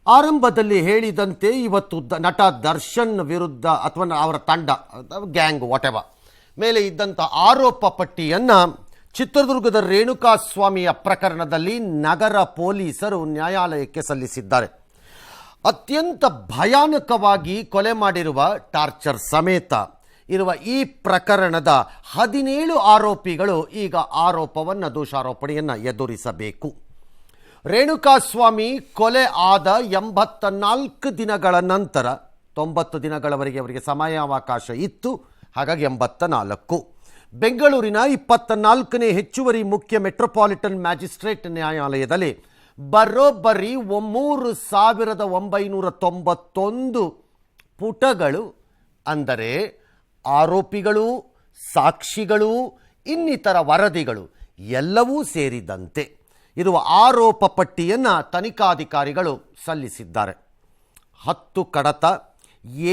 ಆರಂಭದಲ್ಲಿ ಹೇಳಿದಂತೆ ಇವತ್ತು ನಟ ದರ್ಶನ್ ವಿರುದ್ಧ ಅಥವಾ ಅವರ ತಂಡ ಗ್ಯಾಂಗ್ ವಾಟೆವರ್ ಮೇಲೆ ಇದ್ದಂಥ ಆರೋಪ ಪಟ್ಟಿಯನ್ನು ಚಿತ್ರದುರ್ಗದ ರೇಣುಕಾಸ್ವಾಮಿಯ ಪ್ರಕರಣದಲ್ಲಿ ನಗರ ಪೊಲೀಸರು ನ್ಯಾಯಾಲಯಕ್ಕೆ ಸಲ್ಲಿಸಿದ್ದಾರೆ. ಅತ್ಯಂತ ಭಯಾನಕವಾಗಿ ಕೊಲೆ ಮಾಡಿರುವ ಟಾರ್ಚರ್ ಸಮೇತ ಇರುವ ಈ ಪ್ರಕರಣದ 17 ಆರೋಪಿಗಳು ಈಗ ದೋಷಾರೋಪಣೆಯನ್ನು ಎದುರಿಸಬೇಕು. ರೇಣುಕಾಸ್ವಾಮಿ ಕೊಲೆ ಆದ 84 ದಿನಗಳ ನಂತರ 90 ದಿನಗಳವರೆಗೆ ಅವರಿಗೆ ಸಮಯಾವಕಾಶ ಇತ್ತು. ಹಾಗಾಗಿ 84. ಬೆಂಗಳೂರಿನ 24ನೇ ಹೆಚ್ಚುವರಿ ಮುಖ್ಯ ಮೆಟ್ರೋಪಾಲಿಟನ್ ಮ್ಯಾಜಿಸ್ಟ್ರೇಟ್ ನ್ಯಾಯಾಲಯದಲ್ಲಿ ಬರೋಬ್ಬರಿ 3991 ಪುಟಗಳು, ಅಂದರೆ ಆರೋಪಿಗಳು, ಸಾಕ್ಷಿಗಳು, ಇನ್ನಿತರ ವರದಿಗಳು ಎಲ್ಲವೂ ಸೇರಿದಂತೆ ಇರುವ ಆರೋಪ ಪಟ್ಟಿಯನ್ನು ತನಿಖಾಧಿಕಾರಿಗಳು ಸಲ್ಲಿಸಿದ್ದಾರೆ. 10 ಕಡತ,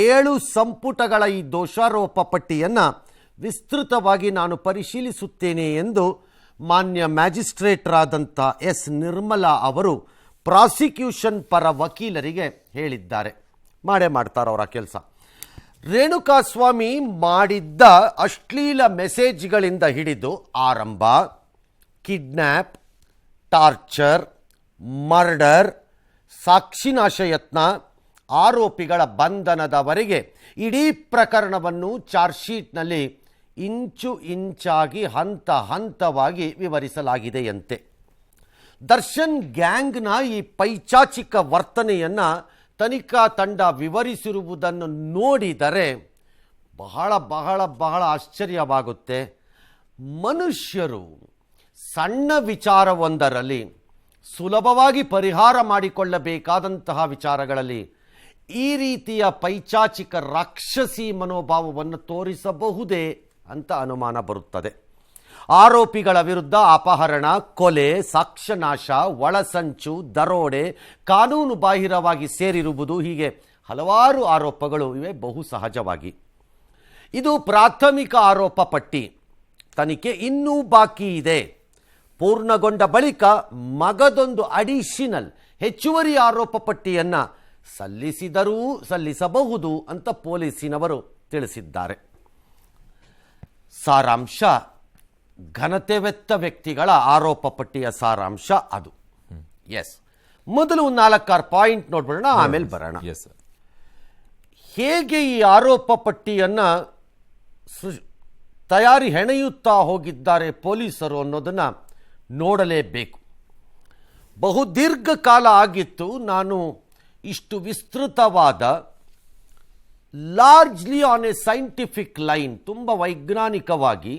7 ಸಂಪುಟಗಳ ಈ ದೋಷಾರೋಪ ಪಟ್ಟಿಯನ್ನು ವಿಸ್ತೃತವಾಗಿ ನಾನು ಪರಿಶೀಲಿಸುತ್ತೇನೆ ಎಂದು ಮಾನ್ಯ ಮ್ಯಾಜಿಸ್ಟ್ರೇಟರಾದಂಥ ಎಸ್ ನಿರ್ಮಲಾ ಅವರು ಪ್ರಾಸಿಕ್ಯೂಷನ್ ಪರ ವಕೀಲರಿಗೆ ಹೇಳಿದ್ದಾರೆ. ಮಾಡ್ತಾರೆ ಅವರ ಕೆಲಸ. ರೇಣುಕಾಸ್ವಾಮಿ ಮಾಡಿದ್ದ ಅಶ್ಲೀಲ ಮೆಸೇಜ್ಗಳಿಂದ ಹಿಡಿದು ಆರಂಭ, ಕಿಡ್ನ್ಯಾಪ್, ಟಾರ್ಚರ್, ಮರ್ಡರ್, ಸಾಕ್ಷಿನಾಶ ಯತ್ನ, ಆರೋಪಿಗಳ ಬಂಧನದವರೆಗೆ ಇಡೀ ಪ್ರಕರಣವನ್ನು ಚಾರ್ಜ್ ಶೀಟ್ನಲ್ಲಿ ಇಂಚು ಇಂಚಾಗಿ ಹಂತ ಹಂತವಾಗಿ ವಿವರಿಸಲಾಗಿದೆಯಂತೆ. ದರ್ಶನ್ ಗ್ಯಾಂಗ್ನ ಈ ಪೈಚಾಚಿಕ ವರ್ತನೆಯನ್ನು ತನಿಖಾ ತಂಡ ವಿವರಿಸಿರುವುದನ್ನು ನೋಡಿದರೆ ಬಹಳ ಬಹಳ ಬಹಳ ಆಶ್ಚರ್ಯವಾಗುತ್ತೆ. ಮನುಷ್ಯರು ಸಣ್ಣ ವಿಚಾರವೊಂದರಲ್ಲಿ ಸುಲಭವಾಗಿ ಪರಿಹಾರ ಮಾಡಿಕೊಳ್ಳಬೇಕಾದಂತಹ ವಿಚಾರಗಳಲ್ಲಿ ಈ ರೀತಿಯ ಪೈಚಾಚಿಕ ರಾಕ್ಷಸಿ ಮನೋಭಾವವನ್ನು ತೋರಿಸಬಹುದೇ ಅಂತ ಅನುಮಾನ ಬರುತ್ತದೆ. ಆರೋಪಿಗಳ ವಿರುದ್ಧ ಅಪಹರಣ, ಕೊಲೆ, ಸಾಕ್ಷ್ಯನಾಶ, ಒಳಸಂಚು, ದರೋಡೆ, ಕಾನೂನು ಬಾಹಿರವಾಗಿ ಸೇರಿರುವುದು, ಹೀಗೆ ಹಲವಾರು ಆರೋಪಗಳು ಇವೆ ಬಹು ಸಹಜವಾಗಿ. ಇದು ಪ್ರಾಥಮಿಕ ಆರೋಪ ಪಟ್ಟಿ. ತನಿಖೆ ಇನ್ನೂ ಬಾಕಿ ಇದೆ. ಪೂರ್ಣಗೊಂಡ ಬಳಿಕ ಮಗದೊಂದು ಅಡಿಷನಲ್ ಹೆಚ್ಚುವರಿ ಆರೋಪ ಪಟ್ಟಿಯನ್ನು ಸಲ್ಲಿಸಬಹುದು ಅಂತ ಪೊಲೀಸಿನವರು ತಿಳಿಸಿದ್ದಾರೆ. ಸಾರಾಂಶ, ಘನತೆವೆತ್ತ ವ್ಯಕ್ತಿಗಳ ಆರೋಪ ಪಟ್ಟಿಯ ಸಾರಾಂಶ ಅದು. ಎಸ್, ಮೊದಲು 4-6 ಪಾಯಿಂಟ್ ನೋಡ್ಬಿಡೋಣ, ಆಮೇಲೆ ಬರೋಣ. ಹೇಗೆ ಈ ಆರೋಪ ಪಟ್ಟಿಯನ್ನು ಹೆಣೆಯುತ್ತಾ ಹೋಗಿದ್ದಾರೆ ಪೊಲೀಸರು ಅನ್ನೋದನ್ನು ನೋಡಲೇಬೇಕು. ಬಹುದೀರ್ಘ ಕಾಲ ಆಗಿತ್ತು ನಾನು ಇಷ್ಟು ವಿಸ್ತೃತವಾದ, largely on A scientific line, ತುಂಬ ವೈಜ್ಞಾನಿಕವಾಗಿ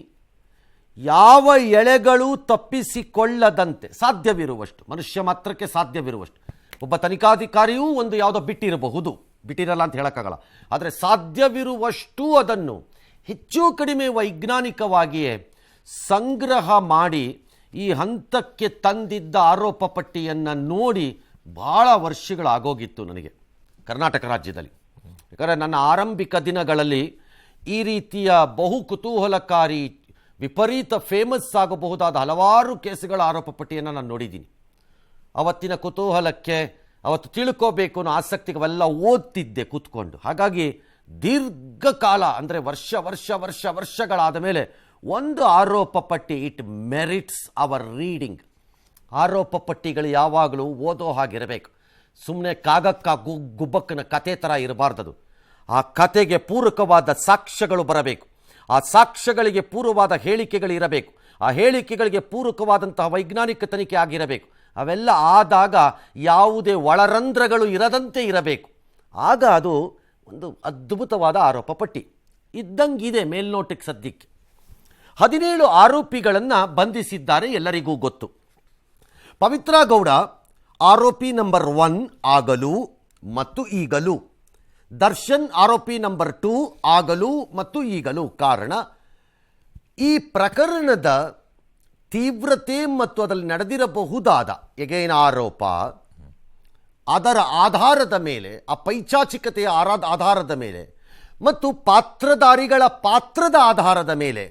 ಯಾವ ಎಳೆಗಳು ತಪ್ಪಿಸಿಕೊಳ್ಳದಂತೆ ಸಾಧ್ಯವಿರುವಷ್ಟು, ಮನುಷ್ಯ ಮಾತ್ರಕ್ಕೆ ಸಾಧ್ಯವಿರುವಷ್ಟು, ಒಬ್ಬ ತನಿಖಾಧಿಕಾರಿಯೂ ಒಂದು ಯಾವುದೋ ಬಿಟ್ಟಿರಲ್ಲ ಅಂತ ಹೇಳೋಕ್ಕಾಗಲ್ಲ, ಆದರೆ ಸಾಧ್ಯವಿರುವಷ್ಟು ಅದನ್ನು ಹೆಚ್ಚು ಕಡಿಮೆ ವೈಜ್ಞಾನಿಕವಾಗಿಯೇ ಸಂಗ್ರಹ ಮಾಡಿ ಈ ಹಂತಕ್ಕೆ ತಂದಿದ್ದ ಆರೋಪ ಪಟ್ಟಿಯನ್ನು ನೋಡಿ ಭಾಳ ವರ್ಷಗಳಾಗೋಗಿತ್ತು ನನಗೆ ಕರ್ನಾಟಕ ರಾಜ್ಯದಲ್ಲಿ. ಯಾಕಂದರೆ ನನ್ನ ಆರಂಭಿಕ ದಿನಗಳಲ್ಲಿ ಈ ರೀತಿಯ ಬಹು ಕುತೂಹಲಕಾರಿ, ವಿಪರೀತ ಫೇಮಸ್ ಆಗಬಹುದಾದ ಹಲವಾರು ಕೇಸುಗಳ ಆರೋಪ ಪಟ್ಟಿಯನ್ನು ನಾನು ನೋಡಿದ್ದೀನಿ. ಅವತ್ತಿನ ಕುತೂಹಲಕ್ಕೆ, ಅವತ್ತು ತಿಳ್ಕೋಬೇಕು ಅನ್ನೋ ಆಸಕ್ತಿಗೆ ಅವೆಲ್ಲ ಓದ್ತಿದ್ದೆ ಕೂತ್ಕೊಂಡು. ಹಾಗಾಗಿ ದೀರ್ಘಕಾಲ, ಅಂದರೆ ವರ್ಷಗಳಾದ ಮೇಲೆ ಒಂದು ಆರೋಪ ಪಟ್ಟಿ, ಇಟ್ ಮೆರಿಟ್ಸ್ ಅವರ್ ರೀಡಿಂಗ್. ಆರೋಪ ಪಟ್ಟಿಗಳು ಯಾವಾಗಲೂ ಓದೋ ಹಾಗಿರಬೇಕು. ಸುಮ್ಮನೆ ಗುಬ್ಬಕ್ಕನ ಕತೆ ಥರ ಇರಬಾರ್ದದು. ಆ ಕತೆಗೆ ಪೂರಕವಾದ ಸಾಕ್ಷ್ಯಗಳು ಬರಬೇಕು. ಆ ಸಾಕ್ಷ್ಯಗಳಿಗೆ ಪೂರ್ವವಾದ ಹೇಳಿಕೆಗಳು ಇರಬೇಕು. ಆ ಹೇಳಿಕೆಗಳಿಗೆ ಪೂರಕವಾದಂತಹ ವೈಜ್ಞಾನಿಕ ತನಿಖೆ ಆಗಿರಬೇಕು. ಅವೆಲ್ಲ ಆದಾಗ ಯಾವುದೇ ಒಳರಂಧ್ರಗಳು ಇರದಂತೆ ಇರಬೇಕು. ಆಗ ಅದು ಒಂದು ಅದ್ಭುತವಾದ ಆರೋಪ ಪಟ್ಟಿ ಇದ್ದಂಗಿದೆ ಮೇಲ್ನೋಟಕ್ಕೆ. ಸದ್ಯಕ್ಕೆ 17 ಆರೋಪಿಗಳನ್ನು ಬಂಧಿಸಿದ್ದಾರೆ, ಎಲ್ಲರಿಗೂ ಗೊತ್ತು. ಪವಿತ್ರ ಗೌಡ ಆರೋಪಿ ನಂಬರ್ 1 ಆಗಲು ಮತ್ತು ಈಗಲೂ, ದರ್ಶನ್ ಆರೋಪಿ ನಂಬರ್ 2 ಆಗಲು ಮತ್ತು ಈಗಲೂ. ಕಾರಣ, ಈ ಪ್ರಕರಣದ ತೀವ್ರತೆ ಮತ್ತು ಅದರಲ್ಲಿ ನಡೆದಿರಬಹುದಾದ ಆರೋಪ, ಅದರ ಆಧಾರದ ಮೇಲೆ, ಆ ಪೈಚಾಚಿಕತೆಯ ಆಧಾರದ ಮೇಲೆ ಮತ್ತು ಪಾತ್ರಧಾರಿಗಳ ಪಾತ್ರದ ಆಧಾರದ ಮೇಲೆ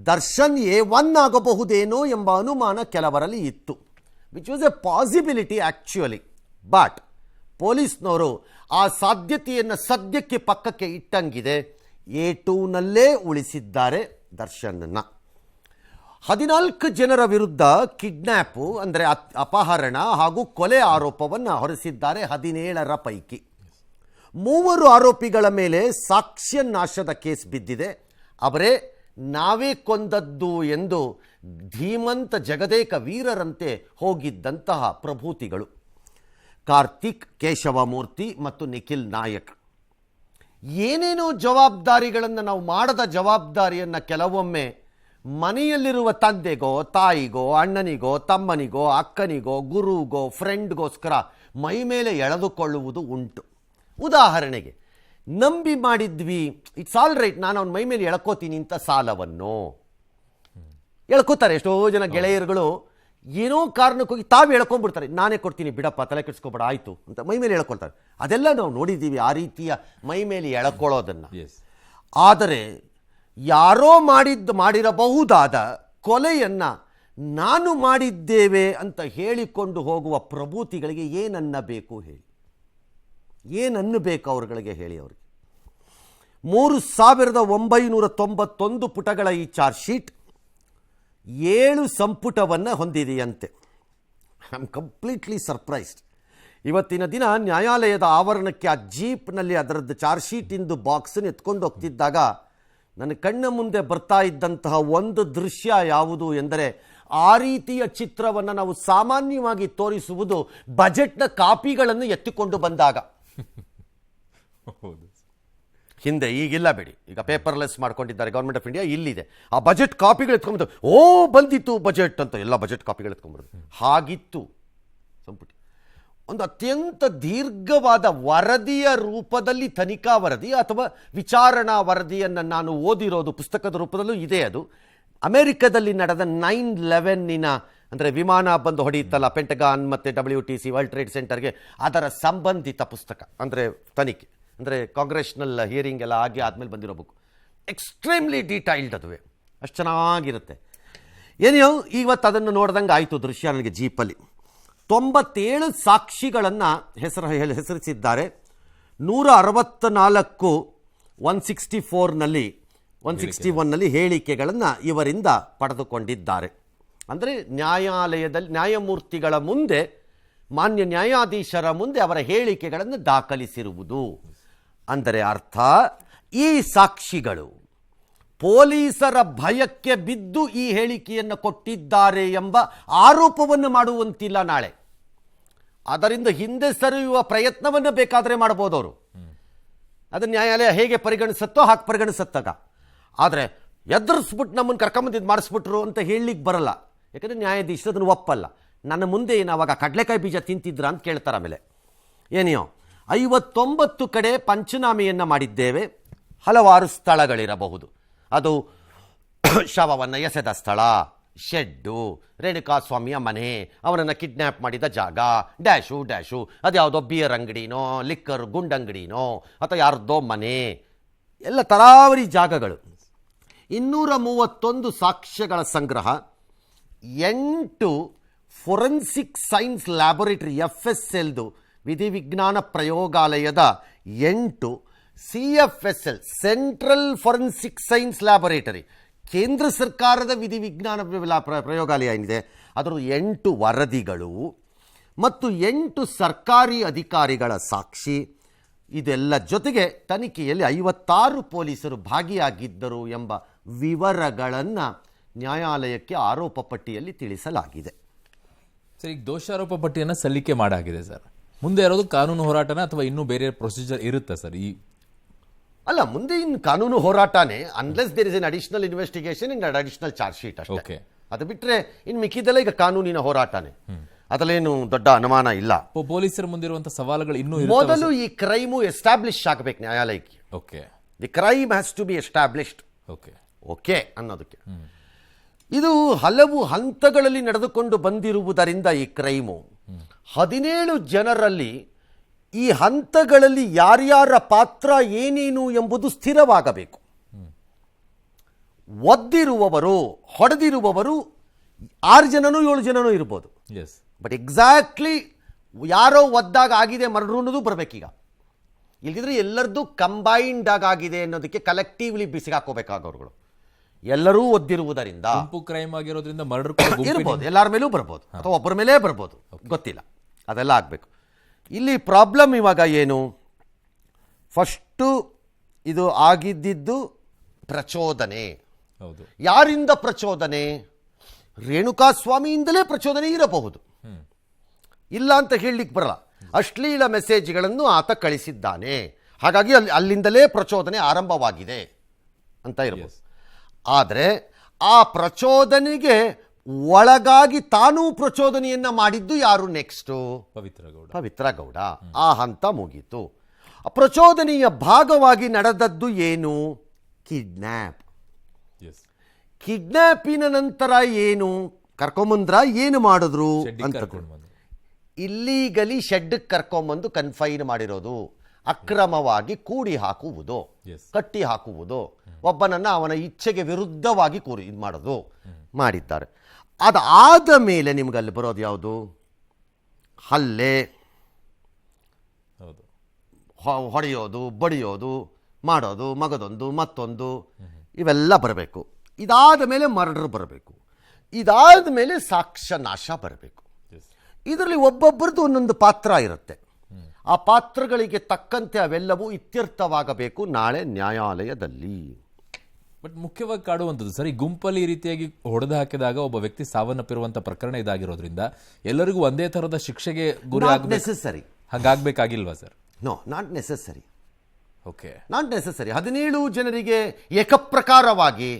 ದರ್ಶನ್ A1 ಆಗಬಹುದೇನೋ ಎಂಬ ಅನುಮಾನ ಕೆಲವರಲ್ಲಿ ಇತ್ತು, which was A possibility actually. But ಪೊಲೀಸ್ನವರು ಆ ಸಾಧ್ಯತೆಯನ್ನು ಸದ್ಯಕ್ಕೆ ಪಕ್ಕಕ್ಕೆ ಇಟ್ಟಂಗಿದೆ. A2ನಲ್ಲೇ ಉಳಿಸಿದ್ದಾರೆ ದರ್ಶನನ್ನ. 14 ಜನರ ವಿರುದ್ಧ ಕಿಡ್ನ್ಯಾಪು ಅಂದರೆ ಅಪಹರಣ ಹಾಗೂ ಕೊಲೆ ಆರೋಪವನ್ನು ಹೊರಿಸಿದ್ದಾರೆ. 17ರ ಪೈಕಿ 3 ಆರೋಪಿಗಳ ಮೇಲೆ ಸಾಕ್ಷ್ಯ ನಾಶದ ಕೇಸ್ ಬಿದ್ದಿದೆ. ಅವರೇ ನಾವೇ ಕೊಂದದ್ದು ಎಂದು ಧೀಮಂತ ಜಗದೇಕ ವೀರರಂತೆ ಹೋಗಿದ್ದಂತಹ ಪ್ರಭೂತಿಗಳು ಕಾರ್ತಿಕ್, ಕೇಶವಮೂರ್ತಿ ಮತ್ತು ನಿಖಿಲ್ ನಾಯಕ್. ಏನೇನೋ ಜವಾಬ್ದಾರಿಗಳನ್ನು ನಾವು ಮಾಡದ ಜವಾಬ್ದಾರಿಯನ್ನು ಕೆಲವೊಮ್ಮೆ ಮನೆಯಲ್ಲಿರುವ ತಂದೆಗೋ ತಾಯಿಗೋ ಅಣ್ಣನಿಗೋ ತಮ್ಮನಿಗೋ ಅಕ್ಕನಿಗೋ ಗುರುಗೋ ಫ್ರೆಂಡ್ಗೋಸ್ಕರ ಮೈ ಮೇಲೆ ಎಳೆದುಕೊಳ್ಳುವುದು ಉಂಟು. ಉದಾಹರಣೆಗೆ ನಂಬಿ ಮಾಡಿದ್ವಿ, ಇಟ್ಸ್ ಆಲ್ ರೈಟ್, ನಾನು ಅವ್ನ ಮೈ ಮೇಲೆ ಎಳ್ಕೋತೀನಿ ಅಂತ ಸಾಲವನ್ನು ಎಳ್ಕೋತಾರೆ. ಎಷ್ಟೋ ಜನ ಗೆಳೆಯರುಗಳು ಏನೋ ಕಾರಣಕ್ಕೆ ಹೋಗಿ ತಾವು ಎಳ್ಕೊಂಡ್ಬಿಡ್ತಾರೆ. ನಾನೇ ಕೊಡ್ತೀನಿ ಬಿಡಪ್ಪ, ತಲೆ ಕೆಡಿಸ್ಕೊಬೇಡ ಆಯಿತು ಅಂತ ಮೈ ಮೇಲೆ ಎಳ್ಕೊಳ್ತಾರೆ. ಅದೆಲ್ಲ ನಾವು ನೋಡಿದ್ದೀವಿ, ಆ ರೀತಿಯ ಮೈ ಮೇಲೆ ಎಳ್ಕೊಳ್ಳೋದನ್ನು. ಆದರೆ ಯಾರೋ ಮಾಡಿರಬಹುದಾದ ಕೊಲೆಯನ್ನು ನಾನು ಮಾಡಿದ್ದೇವೆ ಅಂತ ಹೇಳಿಕೊಂಡು ಹೋಗುವ ಪ್ರಭೂತಿಗಳಿಗೆ ಏನನ್ನಬೇಕು ಹೇಳಿ, ಏನನ್ನಬೇಕು ಅವ್ರುಗಳಿಗೆ ಹೇಳಿ. ಅವ್ರಿಗೆ 3991 ಪುಟಗಳ ಈ ಚಾರ್ಜ್ ಶೀಟ್ 7 ಸಂಪುಟವನ್ನು ಹೊಂದಿದೆಯಂತೆ. I am completely surprised. ಇವತ್ತಿನ ದಿನ ನ್ಯಾಯಾಲಯದ ಆವರಣಕ್ಕೆ ಆ ಜೀಪ್ನಲ್ಲಿ ಅದರದ್ದು ಚಾರ್ಜ್ ಶೀಟಿಂದು ಬಾಕ್ಸನ್ನು ಎತ್ಕೊಂಡು ಹೋಗ್ತಿದ್ದಾಗ ನನ್ನ ಕಣ್ಣ ಮುಂದೆ ಬರ್ತಾ ಇದ್ದಂತಹ ಒಂದು ದೃಶ್ಯ ಯಾವುದು ಎಂದರೆ, ಆ ರೀತಿಯ ಚಿತ್ರವನ್ನು ನಾವು ಸಾಮಾನ್ಯವಾಗಿ ತೋರಿಸುವುದು ಬಜೆಟ್ನ ಕಾಪಿಗಳನ್ನು ಎತ್ತಿಕೊಂಡು ಬಂದಾಗ. ಹಿಂದೆ ಈಗಿಲ್ಲ ಬಿಡಿ, ಈಗ ಪೇಪರ್ಲೆಸ್ ಮಾಡ್ಕೊಂಡಿದ್ದಾರೆ ಗೌರ್ಮೆಂಟ್ ಆಫ್ ಇಂಡಿಯಾ. ಇಲ್ಲಿದೆ ಆ ಬಜೆಟ್ ಕಾಪಿಗಳು ಎತ್ಕೊಂಡ್ಬಂದು, ಓ ಬಂದಿತ್ತು ಬಜೆಟ್ ಅಂತ ಎಲ್ಲ ಬಜೆಟ್ ಕಾಪಿಗಳು ಎತ್ಕೊಂಡ್ಬರೋದು. ಹಾಗಿತ್ತು ಸಂಪುಟ. ಒಂದು ಅತ್ಯಂತ ದೀರ್ಘವಾದ ವರದಿಯ ರೂಪದಲ್ಲಿ ತನಿಖಾ ವರದಿ ಅಥವಾ ವಿಚಾರಣಾ ವರದಿಯನ್ನು ನಾನು ಓದಿರೋದು ಪುಸ್ತಕದ ರೂಪದಲ್ಲೂ ಇದೆ. ಅದು ಅಮೆರಿಕದಲ್ಲಿ ನಡೆದ 9/11 ಅಂದರೆ ವಿಮಾನ ಬಂದು ಹೊಡೆಯುತ್ತಲ್ಲ ಪೆಂಟಗಾನ್ ಮತ್ತು WTC ವರ್ಲ್ಡ್ ಟ್ರೇಡ್ ಸೆಂಟರ್ಗೆ, ಅದರ ಸಂಬಂಧಿತ ಪುಸ್ತಕ. ಅಂದರೆ ತನಿಖೆ ಅಂದರೆ ಕಾಂಗ್ರೆಸ್ನಲ್ ಹಿಯರಿಂಗ್ ಎಲ್ಲ ಆಗಿ ಆದಮೇಲೆ ಬಂದಿರೋ ಬುಕ್. ಎಕ್ಸ್ಟ್ರೀಮ್ಲಿ ಡೀಟೈಲ್ಡ್ ಅದುವೆ, ಅಷ್ಟು ಚೆನ್ನಾಗಿರುತ್ತೆ. ಏನೋ ಇವತ್ತು ಅದನ್ನು ನೋಡ್ದಂಗೆ ಆಯಿತು ದೃಶ್ಯ ನನಗೆ ಜೀಪಲ್ಲಿ. 97 ಸಾಕ್ಷಿಗಳನ್ನು ಹೆಸರಿಸಿದ್ದಾರೆ. 164 161ನಲ್ಲಿ ಹೇಳಿಕೆಗಳನ್ನು ಇವರಿಂದ ಪಡೆದುಕೊಂಡಿದ್ದಾರೆ. ಅಂದರೆ ನ್ಯಾಯಾಲಯದಲ್ಲಿ ನ್ಯಾಯಮೂರ್ತಿಗಳ ಮುಂದೆ, ಮಾನ್ಯ ನ್ಯಾಯಾಧೀಶರ ಮುಂದೆ ಅವರ ಹೇಳಿಕೆಗಳನ್ನು ದಾಖಲಿಸಿರುವುದು. ಅಂದರೆ ಅರ್ಥ, ಈ ಸಾಕ್ಷಿಗಳು ಪೊಲೀಸರ ಭಯಕ್ಕೆ ಬಿದ್ದು ಈ ಹೇಳಿಕೆಯನ್ನು ಕೊಟ್ಟಿದ್ದಾರೆ ಎಂಬ ಆರೋಪವನ್ನು ಮಾಡುವಂತಿಲ್ಲ ನಾಳೆ. ಅದರಿಂದ ಹಿಂದೆ ಸರಿಯುವ ಪ್ರಯತ್ನವನ್ನು ಬೇಕಾದರೆ ಮಾಡ್ಬೋದು ಅವರು. ಅದನ್ನು ನ್ಯಾಯಾಲಯ ಹೇಗೆ ಪರಿಗಣಿಸುತ್ತೋ ಹಾಗೆ ಪರಿಗಣಿಸುತ್ತಾಗ. ಆದರೆ ಎದುರಿಸ್ಬಿಟ್ಟು ನಮ್ಮನ್ನು ಕರ್ಕೊಂಬಂದಿದ್ದು ಮಾಡಿಸ್ಬಿಟ್ರು ಅಂತ ಹೇಳಲಿಕ್ಕೆ ಬರಲ್ಲ. ಯಾಕಂದರೆ ನ್ಯಾಯಾಧೀಶರು ಅದನ್ನು ಒಪ್ಪಲ್ಲ. ನನ್ನ ಮುಂದೆ ಏನು ಅವಾಗ ಕಡಲೆಕಾಯಿ ಬೀಜ ತಿಂತಿದ್ರ ಅಂತ ಕೇಳ್ತಾರೆ. ಆಮೇಲೆ ಏನಿಯೋ 59 ಕಡೆ ಪಂಚನಾಮೆಯನ್ನು ಮಾಡಿದ್ದೇವೆ. ಹಲವಾರು ಸ್ಥಳಗಳಿರಬಹುದು. ಅದು ಶವವನ್ನು ಎಸೆದ ಸ್ಥಳ, ಶೆಡ್ಡು, ರೇಣುಕಾಸ್ವಾಮಿಯ ಮನೆ, ಅವನನ್ನು ಕಿಡ್ನ್ಯಾಪ್ ಮಾಡಿದ ಜಾಗ, ಡ್ಯಾಶು ಡ್ಯಾಶು, ಅದ್ಯಾವುದೋ ಬಿಯರ್ ಅಂಗಡಿನೋ ಲಿಕ್ಕರ್ ಗುಂಡಂಗಡಿನೋ ಅಥವಾ ಯಾರ್ದೋ ಮನೆ, ಎಲ್ಲ ತರಾವರಿ ಜಾಗಗಳು. 231 ಸಾಕ್ಷ್ಯಗಳ ಸಂಗ್ರಹ, 8 ಫೊರೆನ್ಸಿಕ್ ಸೈನ್ಸ್ ಲ್ಯಾಬೊರೇಟರಿ FSLದು ವಿಧಿವಿಜ್ಞಾನ ಪ್ರಯೋಗಾಲಯದ 8 CFSL central forensic science laboratory ಕೇಂದ್ರ ಸರ್ಕಾರದ ವಿಧಿವಿಜ್ಞಾನ ಪ್ರಯೋಗಾಲಯ ಏನಿದೆ ಅದರ 8 ವರದಿಗಳು ಮತ್ತು 8 ಸರ್ಕಾರಿ ಅಧಿಕಾರಿಗಳ ಸಾಕ್ಷಿ. ಇದೆಲ್ಲ ಜೊತೆಗೆ ತನಿಖೆಯಲ್ಲಿ 56 ಪೊಲೀಸರು ಭಾಗಿಯಾಗಿದ್ದರು ಎಂಬ ವಿವರಗಳನ್ನು ನ್ಯಾಯಾಲಯಕ್ಕೆ ಆರೋಪ ಪಟ್ಟಿಯಲ್ಲಿ ತಿಳಿಸಲಾಗಿದೆ. ಸರ್, ಈಗ ದೋಷಾರೋಪ ಪಟ್ಟಿಯನ್ನು ಸಲ್ಲಿಕೆ ಮಾಡಾಗಿದೆ ಸರ್. ಮುಂದೆ ಇರೋದು ಕಾನೂನು ಹೋರಾಟನ ಅಥವಾ ಇನ್ನೂ ಬೇರೆ ಪ್ರೊಸೀಜರ್ ಇರುತ್ತೆ ಸರ್? ಅಲ್ಲ, ಮುಂದೆ ಇನ್ನು ಕಾನೂನು ಹೋರಾಟನೇ, unless there is an additional investigation in additional charge sheet ಅಷ್ಟೇ. ಅದು ಬಿಟ್ಟರೆ ಇನ್ನು ಮಿಕ್ಕಿದೆಲ್ಲ ಈಗ ಕಾನೂನಿನ ಹೋರಾಟನೇ. ಅದರಲ್ಲೇನು ದೊಡ್ಡ ಅನುಮಾನ ಇಲ್ಲ. ಪೊಲೀಸರ ಮುಂದಿರುವಂತಹ ಸವಾಲುಗಳು ಇನ್ನೂ ಮೊದಲು ಈ ಕ್ರೈಮು ಎಸ್ಟಾಬ್ಲಿಷ್ ಆಗಬೇಕು ನ್ಯಾಯಾಲಯಕ್ಕೆ. Okay, the crime has to be established. Okay ಅನ್ನೋದಕ್ಕೆ ಇದು ಹಲವು ಹಂತಗಳಲ್ಲಿ ನಡೆದುಕೊಂಡು ಬಂದಿರುವುದರಿಂದ ಈ ಕ್ರೈಮು 17 ಜನರಲ್ಲಿ ಈ ಹಂತಗಳಲ್ಲಿ ಯಾರ್ಯಾರ ಪಾತ್ರ ಏನೇನು ಎಂಬುದು ಸ್ಥಿರವಾಗಬೇಕು. ಒದ್ದಿರುವವರು, ಹೊಡೆದಿರುವವರು 6 ಜನನೂ 7 ಜನನೂ ಇರ್ಬೋದು. ಬಟ್ ಎಕ್ಸಾಕ್ಟ್ಲಿ ಯಾರೋ ಒದ್ದಾಗ ಆಗಿದೆ ಮರ್ಡರ್ ಅನ್ನೋದು ಬರಬೇಕೀಗ. ಇಲ್ದಿದ್ರೆ ಎಲ್ಲರದ್ದು ಕಂಬೈನ್ಡ್ ಆಗಿದೆ ಅನ್ನೋದಕ್ಕೆ ಕಲೆಕ್ಟಿವ್ಲಿ ಬಿಸಿಗೆ ಹಾಕೋಬೇಕಾಗವ್ರುಗಳು. ಎಲ್ಲರೂ ಒದ್ದಿರುವುದರಿಂದ ಗುಂಪು ಕ್ರೈಮ್ ಆಗಿರೋದ್ರಿಂದ ಮರ್ಡರ್ ಇರ್ಬೋದು, ಎಲ್ಲರ ಮೇಲೂ ಬರ್ಬೋದು ಅಥವಾ ಒಬ್ಬರ ಮೇಲೇ ಬರ್ಬೋದು, ಗೊತ್ತಿಲ್ಲ. ಅದೆಲ್ಲ ಆಗಬೇಕು. ಇಲ್ಲಿ ಪ್ರಾಬ್ಲಮ್ ಇವಾಗ ಏನು, ಫಸ್ಟು ಇದು ಆಗಿದ್ದಿದ್ದು ಪ್ರಚೋದನೆ. ಹೌದು. ಯಾರಿಂದ ಪ್ರಚೋದನೆ? ರೇಣುಕಾಸ್ವಾಮಿಯಿಂದಲೇ ಪ್ರಚೋದನೆ ಇರಬಹುದು, ಇಲ್ಲ ಅಂತ ಹೇಳಲಿಕ್ಕೆ ಬರಲ್ಲ. ಅಶ್ಲೀಲ ಮೆಸೇಜ್ಗಳನ್ನು ಆತ ಕಳಿಸಿದ್ದಾನೆ, ಹಾಗಾಗಿ ಅಲ್ಲಿಂದಲೇ ಪ್ರಚೋದನೆ ಆರಂಭವಾಗಿದೆ ಅಂತ ಇರಬಹುದು. ಆದರೆ ಆ ಪ್ರಚೋದನೆಗೆ ಒಳಗಾಗಿ ತಾನೂ ಪ್ರಚೋದನೆಯನ್ನ ಮಾಡಿದ್ದು ಯಾರು? ನೆಕ್ಸ್ಟು ಪವಿತ್ರ ಗೌಡ. ಆ ಹಂತ ಮುಗೀತು. ಪ್ರಚೋದನೆಯ ಭಾಗವಾಗಿ ನಡೆದದ್ದು ಏನು? ಕಿಡ್ನ್ಯಾಪ್. ಕಿಡ್ನ್ಯಾಪಿನ ನಂತರ ಏನು ಕರ್ಕೊಂಬಂದ್ರ, ಏನು ಮಾಡಿದ್ರು ಅಂತ ಇಲ್ಲೀಗಲಿ ಶೆಡ್ಗೆ ಕರ್ಕೊಂಬಂದು ಕನ್ಫೈನ್ ಮಾಡಿರೋದು, ಅಕ್ರಮವಾಗಿ ಕೂಡಿ ಹಾಕುವುದು, ಕಟ್ಟಿ ಹಾಕುವುದು, ಒಬ್ಬನನ್ನ ಅವನ ಇಚ್ಛೆಗೆ ವಿರುದ್ಧವಾಗಿ ಇದು ಮಾಡೋದು ಮಾಡಿದ್ದಾರೆ. ಅದಾದ ಮೇಲೆ ನಿಮ್ಗಲ್ಲಿ ಬರೋದು ಯಾವುದು? ಹಲ್ಲೆ, ಹೊಡೆಯೋದು, ಬಡಿಯೋದು, ಮಾಡೋದು, ಮಗದೊಂದು ಮತ್ತೊಂದು, ಇವೆಲ್ಲ ಬರಬೇಕು. ಇದಾದ ಮೇಲೆ ಮರ್ಡರ್ ಬರಬೇಕು. ಇದಾದ ಮೇಲೆ ಸಾಕ್ಷ್ಯ ನಾಶ ಬರಬೇಕು. ಇದರಲ್ಲಿ ಒಬ್ಬೊಬ್ಬರದ್ದು ಒಂದೊಂದು ಪಾತ್ರ ಇರುತ್ತೆ. ಆ ಪಾತ್ರಗಳಿಗೆ ತಕ್ಕಂತೆ ಅವೆಲ್ಲವೂ ಇತ್ಯರ್ಥವಾಗಬೇಕು ನಾಳೆ ನ್ಯಾಯಾಲಯದಲ್ಲಿ. ಬಟ್ ಮುಖ್ಯವಾಗಿ ಕಾಡುವಂಥದ್ದು ಸರ್, ಈ ಗುಂಪಲ್ಲಿ ಈ ರೀತಿಯಾಗಿ ಹೊಡೆದು ಹಾಕಿದಾಗ ಒಬ್ಬ ವ್ಯಕ್ತಿ ಸಾವನ್ನಪ್ಪಿರುವಂಥ ಪ್ರಕರಣ ಇದಾಗಿರೋದ್ರಿಂದ ಎಲ್ಲರಿಗೂ ಒಂದೇ ಥರದ ಶಿಕ್ಷೆಗೆ ಗುರಿ ನೆಸೆಸರಿ ಹಾಗಾಗಬೇಕಾಗಿಲ್ವಾ sir? No, not necessary. Okay, not necessary. 17 ಜನರಿಗೆ ಏಕಪ್ರಕಾರವಾಗಿ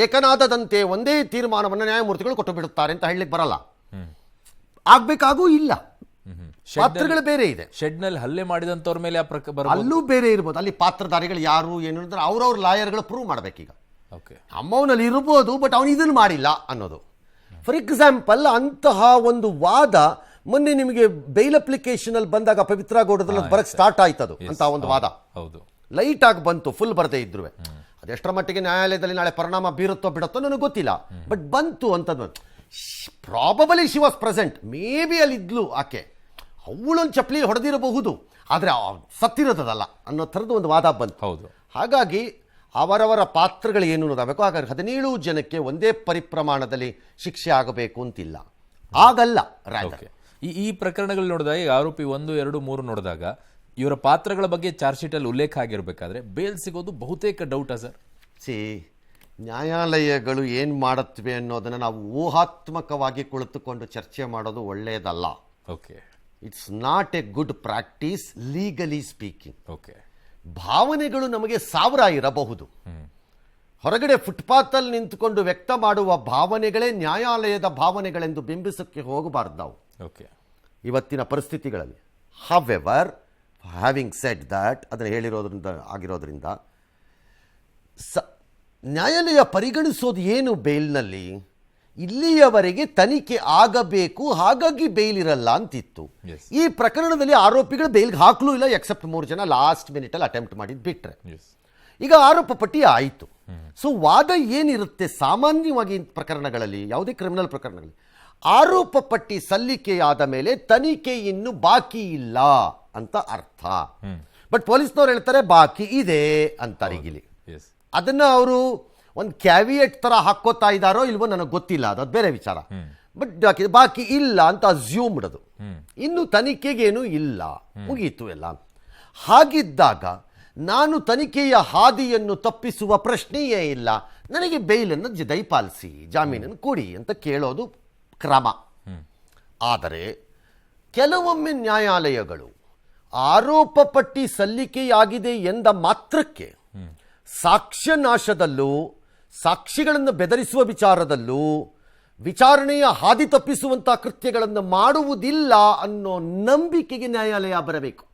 ಏಕನಾದದಂತೆ ಒಂದೇ ತೀರ್ಮಾನವನ್ನು ನ್ಯಾಯಮೂರ್ತಿಗಳು ಕೊಟ್ಟು ಬಿಡುತ್ತಾರೆ ಅಂತ ಹೇಳಲಿಕ್ಕೆ ಬರಲ್ಲ. ಆಗ್ಬೇಕಾಗೂ ಇಲ್ಲ. ಪಾತ್ರಗಳು ಬೇರೆ ಇದೆ. ಶೆಡ್ ನಲ್ಲಿ ಹಲ್ಲೆ ಮಾಡಿದಂತವ್ರ ಮೇಲೆ ಅಲ್ಲೂ ಬೇರೆ ಇರ್ಬೋದು. ಅಲ್ಲಿ ಪಾತ್ರಧಾರಿಗಳು ಯಾರು ಏನು ಅಂದ್ರೆ ಅವ್ರವ್ರ ಲಾಯರ್ಗಳು ಪ್ರೂವ್ ಮಾಡ್ಬೇಕೀಗ. ಅಮ್ಮವನಲ್ಲಿ ಇರ್ಬೋದು, ಬಟ್ ಅವನು ಇದನ್ನು ಮಾಡಿಲ್ಲ ಅನ್ನೋದು. ಫಾರ್ ಎಕ್ಸಾಂಪಲ್, ಅಂತಹ ಒಂದು ವಾದ ಮೊನ್ನೆ ನಿಮಗೆ ಬೈಲ್ ಅಪ್ಲಿಕೇಶನ್ ಅಲ್ಲಿ ಬಂದಾಗ ಪವಿತ್ರ ಗೌಡದಲ್ಲಿ ಬರಕ್ ಸ್ಟಾರ್ಟ್ ಆಯ್ತದು ಅಂತ ಒಂದು ವಾದ. ಲೈಟ್ ಆಗಿ ಬಂತು, ಫುಲ್ ಬರದೇ ಇದ್ರು. ಅದೆಷ್ಟರ ಮಟ್ಟಿಗೆ ನ್ಯಾಯಾಲಯದಲ್ಲಿ ನಾಳೆ ಪರಿಣಾಮ ಬೀರುತ್ತೋ ಬಿಡುತ್ತೋ ನನಗೆ ಗೊತ್ತಿಲ್ಲ, ಬಟ್ ಬಂತು ಅಂತದ್ದು. Probably she was present, may be ಅಲ್ಲಿ ಇದ್ಲು ಆಕೆ, ಅವಳೊಂದು ಚಪ್ಪಲಿ ಹೊಡೆದಿರಬಹುದು, ಆದರೆ ಸತ್ತಿರೋದಲ್ಲ ಅನ್ನೋ ಥರದ್ದು ಒಂದು ವಾದ ಬಂತು. ಹೌದು. ಹಾಗಾಗಿ ಅವರವರ ಪಾತ್ರಗಳು ಏನು ಅನ್ನೋದಾಗಬೇಕು. ಹಾಗಾಗಿ 17 ಜನಕ್ಕೆ ಒಂದೇ ಪರಿಪ್ರಮಾಣದಲ್ಲಿ ಶಿಕ್ಷೆ ಆಗಬೇಕು ಅಂತಿಲ್ಲ, ಆಗಲ್ಲ. ಈ ಪ್ರಕರಣಗಳು ನೋಡಿದಾಗ ಆರೋಪಿ 1, 2, 3 ನೋಡಿದಾಗ ಇವರ ಪಾತ್ರಗಳ ಬಗ್ಗೆ ಚಾರ್ಜ್ ಶೀಟ್ ಅಲ್ಲಿ ಉಲ್ಲೇಖ ಆಗಿರಬೇಕಾದ್ರೆ ಬೇಲ್ ಸಿಗೋದು ಬಹುತೇಕ ಡೌಟಾ ಸರ್? ನ್ಯಾಯಾಲಯಗಳು ಏನು ಮಾಡುತ್ತವೆ ಅನ್ನೋದನ್ನು ನಾವು ಊಹಾತ್ಮಕವಾಗಿ ಕುಳಿತುಕೊಂಡು ಚರ್ಚೆ ಮಾಡೋದು ಒಳ್ಳೆಯದಲ್ಲ. It's not A good practice legally speaking. ಭಾವನೆಗಳು ನಮಗೆ 1000 ಇರಬಹುದು. ಹೊರಗಡೆ ಫುಟ್ಪಾತಲ್ಲಿ ನಿಂತುಕೊಂಡು ವ್ಯಕ್ತ ಮಾಡುವ ಭಾವನೆಗಳೇ ನ್ಯಾಯಾಲಯದ ಭಾವನೆಗಳೆಂದು ಬಿಂಬಿಸಕ್ಕೆ ಹೋಗಬಾರ್ದು ನಾವು ಇವತ್ತಿನ ಪರಿಸ್ಥಿತಿಗಳಲ್ಲಿ. ಹವೆವರ್, ಹ್ಯಾವಿಂಗ್ ಸೆಡ್ ದಟ್, ಅದನ್ನು ಹೇಳಿರೋದ್ರಿಂದ ಆಗಿರೋದ್ರಿಂದ ನ್ಯಾಯಾಲಯ ಪರಿಗಣಿಸೋದು ಏನು ಬೇಲ್ನಲ್ಲಿ, ಇಲ್ಲಿಯವರೆಗೆ ತನಿಖೆ ಆಗಬೇಕು, ಹಾಗಾಗಿ ಬೇಲ್ ಇರಲ್ಲ ಅಂತಿತ್ತು. ಈ ಪ್ರಕರಣದಲ್ಲಿ ಆರೋಪಿಗಳು ಬೇಲ್ಗೆ ಹಾಕಲೂ ಇಲ್ಲ, ಎಕ್ಸೆಪ್ಟ್ 3 ಜನ ಲಾಸ್ಟ್ ಮಿನಿಟಲ್ಲಿ ಅಟೆಂಪ್ಟ್ ಮಾಡಿದ್ದು ಬಿಟ್ರೆ. ಈಗ ಆರೋಪ ಪಟ್ಟಿ ಆಯಿತು. ಸೊ ವಾದ ಏನಿರುತ್ತೆ ಸಾಮಾನ್ಯವಾಗಿ ಪ್ರಕರಣಗಳಲ್ಲಿ, ಯಾವುದೇ ಕ್ರಿಮಿನಲ್ ಪ್ರಕರಣಗಳಲ್ಲಿ, ಆರೋಪ ಪಟ್ಟಿ ಸಲ್ಲಿಕೆಯಾದ ಮೇಲೆ ತನಿಖೆ ಇನ್ನು ಬಾಕಿ ಇಲ್ಲ ಅಂತ ಅರ್ಥ. ಬಟ್ ಪೊಲೀಸ್ನವ್ರು ಹೇಳ್ತಾರೆ ಬಾಕಿ ಇದೆ ಅಂತಾರೆ. ಇಲ್ಲಿ ಅದನ್ನ ಅವರು ಒಂದು ಕ್ಯಾವಿಯೇಟ್ ತರ ಹಾಕೋತಾ ಇದ್ದಾರೋ ಇಲ್ವೋ ನನಗೆ ಗೊತ್ತಿಲ್ಲ, ಅದು ಬೇರೆ ವಿಚಾರ. ಬಟ್ ಬಾಕಿ ಇಲ್ಲ ಅಂತ ಅಸ್ಯೂಮ್ಡ್ ಅದು. ಇನ್ನು ತನಿಖೆಗೇನು ಇಲ್ಲ, ಮುಗೀತು ಎಲ್ಲ. ಹಾಗಿದ್ದಾಗ ನಾನು ತನಿಖೆಯ ಹಾದಿಯನ್ನು ತಪ್ಪಿಸುವ ಪ್ರಶ್ನೆಯೇ ಇಲ್ಲ, ನನಗೆ ಬೇಲನ್ನು ದಯಪಾಲಿಸಿ, ಜಾಮೀನನ್ನು ಕೊಡಿ ಅಂತ ಕೇಳೋದು ಕ್ರಮ. ಆದರೆ ಕೆಲವೊಮ್ಮೆ ನ್ಯಾಯಾಲಯಗಳು ಆರೋಪ ಪಟ್ಟಿ ಸಲ್ಲಿಕೆಯಾಗಿದೆ ಎಂದ ಮಾತ್ರಕ್ಕೆ ಸಾಕ್ಷ್ಯ ನಾಶದಲ್ಲೂ ಸಾಕ್ಷಿಗಳನ್ನು ಬೆದರಿಸುವ ವಿಚಾರದಲ್ಲೂ ವಿಚಾರಣೆಯ ಹಾದಿ ತಪ್ಪಿಸುವಂತಹ ಕೃತ್ಯಗಳನ್ನು ಮಾಡುವುದಿಲ್ಲ ಅನ್ನೋ ನಂಬಿಕೆಗೆ ನ್ಯಾಯಾಲಯ ಬರಬೇಕು.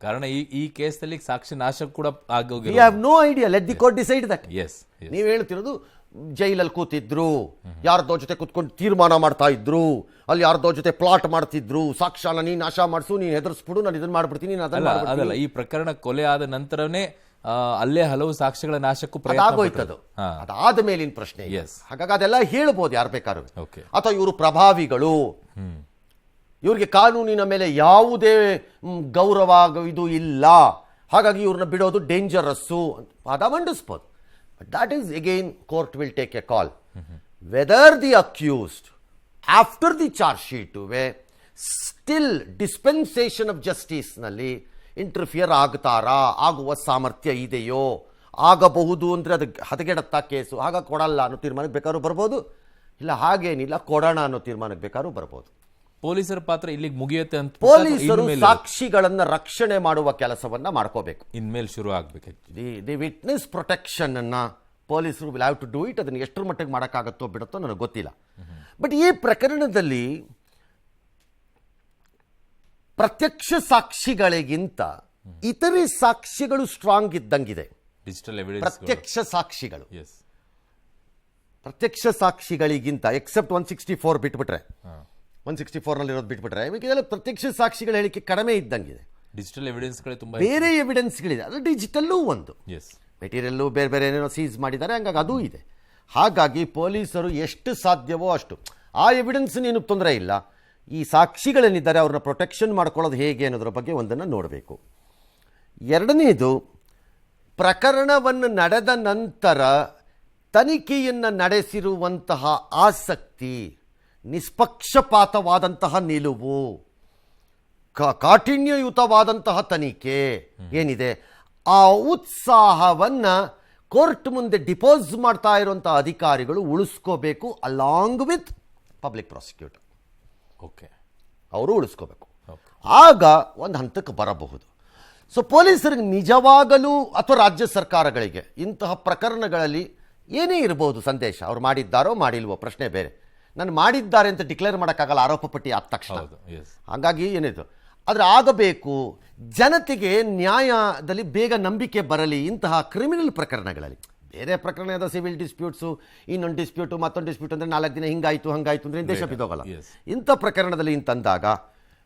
ಕಾರಣ ಈ ಕೇಸ್ನಲ್ಲಿ ಸಾಕ್ಷಿ ನಾಶ ಕೂಡ ಆಗೋಗಿದೆ. We have no idea, let the court decide that. ನೀವು ಹೇಳ್ತಿರೋದು ಜೈಲಲ್ಲಿ ಕೂತಿದ್ರು, ಯಾರ್ದೋ ಜೊತೆ ಕೂತ್ಕೊಂಡು ತೀರ್ಮಾನ ಮಾಡ್ತಾ ಇದ್ರು, ಅಲ್ಲಿ ಯಾರ್ದೋ ಜೊತೆ ಪ್ಲಾಟ್ ಮಾಡ್ತಿದ್ರು, ಸಾಕ್ಷ್ಯನ ನೀನು ನಾಶ ಮಾಡಿಸು, ನೀನು ಹೆದರ್ಸ್ಬಿಡು, ನಾನು ಇದನ್ನ ಮಾಡ್ಬಿಡ್ತೀನಿ. ಅದಲ್ಲ, ಈ ಪ್ರಕರಣ ಕೊಲೆ ಆದ ನಂತರನೇ ಅಲ್ಲೇ ಹಲವು ಸಾಕ್ಷ್ಯಗಳ ನಾಶಕ್ಕೂ ಆಗೋಯ್ತದು. ಅದಾದ ಮೇಲಿನ ಪ್ರಶ್ನೆ. ಹಾಗಾಗಿ ಅದೆಲ್ಲ ಹೇಳ್ಬೋದು ಯಾರು ಬೇಕಾದ್ರು. ಅಥವಾ ಇವರು ಪ್ರಭಾವಿಗಳು, ಇವ್ರಿಗೆ ಕಾನೂನಿನ ಮೇಲೆ ಯಾವುದೇ ಗೌರವ ಇದು ಇಲ್ಲ, ಹಾಗಾಗಿ ಇವ್ರನ್ನ ಬಿಡೋದು ಡೇಂಜರಸ್ಸು ವಾದ ಮಂಡಿಸ್ಬೋದು. But that is again court will take a call whether the accused after the charge ಶೀಟುವೆ ಸ್ಟಿಲ್ ಡಿಸ್ಪೆನ್ಸೇಷನ್ ಆಫ್ ಜಸ್ಟಿಸ್ನಲ್ಲಿ ಇಂಟರ್ಫಿಯರ್ ಆಗ್ತಾರಾ, ಆಗುವ ಸಾಮರ್ಥ್ಯ ಇದೆಯೋ, ಆಗಬಹುದು ಅಂದರೆ ಅದು ಹದಗೆಡತ್ತಾ ಕೇಸು, ಆಗ ಕೊಡಲ್ಲ ಅನ್ನೋ ತೀರ್ಮಾನಕ್ಕೆ ಬೇಕಾದ್ರೂ ಬರ್ಬೋದು, ಇಲ್ಲ ಹಾಗೇನಿಲ್ಲ ಕೊಡೋಣ ಅನ್ನೋ ತೀರ್ಮಾನಕ್ಕೆ ಬೇಕಾದ್ರೂ ಬರ್ಬೋದು. ಪೊಲೀಸರ ಪಾತ್ರ ಇಲ್ಲಿಗೆ ಮುಗಿಯುತ್ತೆ ಅಂತ ಪೊಲೀಸರು ಸಾಕ್ಷಿಗಳನ್ನ ರಕ್ಷಣೆ ಮಾಡುವ ಕೆಲಸವನ್ನ ಮಾಡ್ಕೋಬೇಕು. ಇನ್ಮೇಲೆ ಶುರು ಆಗ್ಬೇಕು. ದಿ ವಿಟ್ನೆಸ್ ಪ್ರೊಟೆಕ್ಷನ್ ಅನ್ನ ಪೊಲೀಸರು will have to do it. ಅದನ್ನು ಎಷ್ಟರ ಮಟ್ಟಿಗೆ ಮಾಡೋಕ್ಕಾಗತ್ತೋ ಬಿಡುತ್ತೋ ನನಗೆ ಗೊತ್ತಿಲ್ಲ. ಬಟ್ ಈ ಪ್ರಕರಣದಲ್ಲಿ ಪ್ರತ್ಯಕ್ಷ ಸಾಕ್ಷಿಗಳಿಗಿಂತ ಇತರೆ ಸಾಕ್ಷಿಗಳು ಸ್ಟ್ರಾಂಗ್ ಇದ್ದಂಗಿದೆ. ಡಿಜಿಟಲ್ ಎವಿಡೆನ್ಸ್ ಪ್ರತ್ಯಕ್ಷ ಸಾಕ್ಷಿಗಳು ಪ್ರತ್ಯಕ್ಷ ಸಾಕ್ಷಿಗಳಿಗಿಂತ ಎಕ್ಸೆಪ್ಟ್ 164 ಬಿಟ್ಬಿಟ್ರೆ 164ನಲ್ಲಿರೋದು ಬಿಟ್ಬಿಟ್ರೆ ಇದೆಲ್ಲ ಪ್ರತ್ಯಕ್ಷ ಸಾಕ್ಷಿಗಳ ಹೇಳಿಕೆ ಕಡಿಮೆ ಇದ್ದಂಗಿದೆ. ಡಿಜಿಟಲ್ ಎವಿಡೆನ್ಸ್ಗಳೇ ತುಂಬಾ ಬೇರೆ ಎವಿಡೆನ್ಸ್ಗಳಿದೆ. ಅದು ಡಿಜಿಟಲ್ಲೂ ಒಂದು ಮೆಟೀರಿಯಲ್ಲು ಬೇರೆ ಬೇರೆ ಏನೇನೋ ಸೀಸ್ ಮಾಡಿದ್ದಾರೆ, ಹಂಗಾಗಿ ಅದೂ ಇದೆ. ಹಾಗಾಗಿ ಪೊಲೀಸರು ಎಷ್ಟು ಸಾಧ್ಯವೋ ಅಷ್ಟು ಆ ಎವಿಡೆನ್ಸ್ ಏನು ತೊಂದರೆ ಇಲ್ಲ, ಈ ಸಾಕ್ಷಿಗಳೇನಿದ್ದಾರೆ ಅವ್ರನ್ನ ಪ್ರೊಟೆಕ್ಷನ್ ಮಾಡ್ಕೊಳ್ಳೋದು ಹೇಗೆ ಅನ್ನೋದ್ರ ಬಗ್ಗೆ ಒಂದನ್ನು ನೋಡಬೇಕು. ಎರಡನೇದು, ಪ್ರಕರಣವನ್ನು ನಡೆದ ನಂತರ ತನಿಖೆಯನ್ನು ನಡೆಸಿರುವಂತಹ ಆಸಕ್ತಿ, ನಿಷ್ಪಕ್ಷಪಾತವಾದಂತಹ ನಿಲುವು, ಕಾಠಿಣ್ಯಯುತವಾದಂತಹ ತನಿಖೆ ಏನಿದೆ, ಆ ಉತ್ಸಾಹವನ್ನು ಕೋರ್ಟ್ ಮುಂದೆ ಡಿಪೋಸ್ ಮಾಡ್ತಾ ಇರುವಂಥ ಅಧಿಕಾರಿಗಳು ಉಳಿಸ್ಕೋಬೇಕು. ಅಲಾಂಗ್ ವಿತ್ ಪಬ್ಲಿಕ್ ಪ್ರಾಸಿಕ್ಯೂಟರ್ ಅವರು ಉಳಿಸ್ಕೋಬೇಕು. ಆಗ ಒಂದು ಹಂತಕ್ಕೆ ಬರಬಹುದು. ಸೊ ಪೊಲೀಸರಿಗೆ ನಿಜವಾಗಲೂ ಅಥವಾ ರಾಜ್ಯ ಸರ್ಕಾರಗಳಿಗೆ ಇಂತಹ ಪ್ರಕರಣಗಳಲ್ಲಿ ಏನೇ ಇರಬಹುದು ಸಂದೇಶ, ಅವ್ರು ಮಾಡಿದ್ದಾರೋ ಮಾಡಿಲ್ವೋ ಪ್ರಶ್ನೆ ಬೇರೆ. ನಾನು ಮಾಡಿದ್ದಾರೆ ಅಂತ ಡಿಕ್ಲೇರ್ ಮಾಡೋಕ್ಕಾಗಲ್ಲ ಆರೋಪ ಪಟ್ಟಿ ಆದ ತಕ್ಷಣ. ಹಾಗಾಗಿ ಏನಿದು ಆದರೆ ಆಗಬೇಕು, ಜನತೆಗೆ ನ್ಯಾಯದಲ್ಲಿ ಬೇಗ ನಂಬಿಕೆ ಬರಲಿ. ಇಂತಹ ಕ್ರಿಮಿನಲ್ ಪ್ರಕರಣಗಳಲ್ಲಿ, ಬೇರೆ ಪ್ರಕರಣದ ಸಿವಿಲ್ ಡಿಸ್ಪ್ಯೂಟ್ಸು, ಇನ್ನೊಂದು ಡಿಸ್ಪ್ಯೂಟು ಮತ್ತೊಂದು ಡಿಸ್ಪ್ಯೂಟ್ ಅಂದರೆ 4 ದಿನ ಹಿಂಗಾಯಿತು ಹಂಗಾಯಿತು ಅಂದರೆ ದೇಶ ಬಿದ್ದೋಗಲ್ಲ. ಇಂಥ ಪ್ರಕರಣದಲ್ಲಿ ಇಂತಂದಾಗ